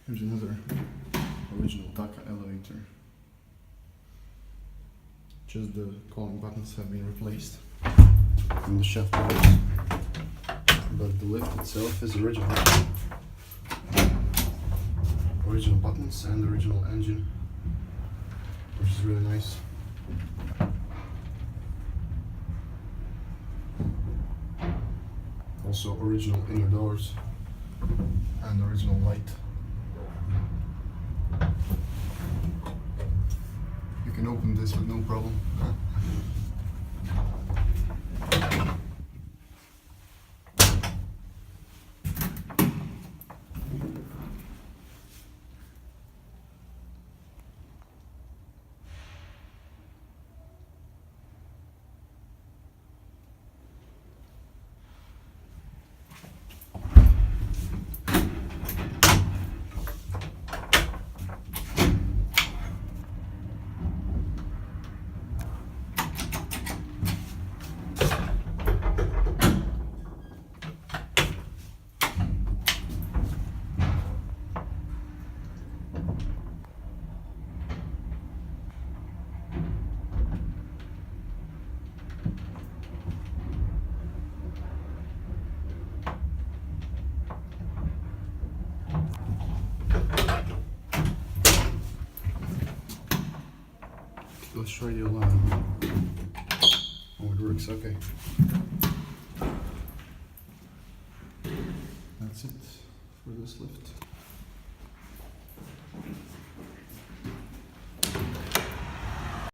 Here's another original Daka elevator. Just the calling buttons have been replaced and the shaft doors, but the lift itself is original. Original buttons and original engine, which is really nice. Also original inner doors and original light. You can open this with no problem. Let's try the alarm. Oh, it works, okay. That's it for this lift.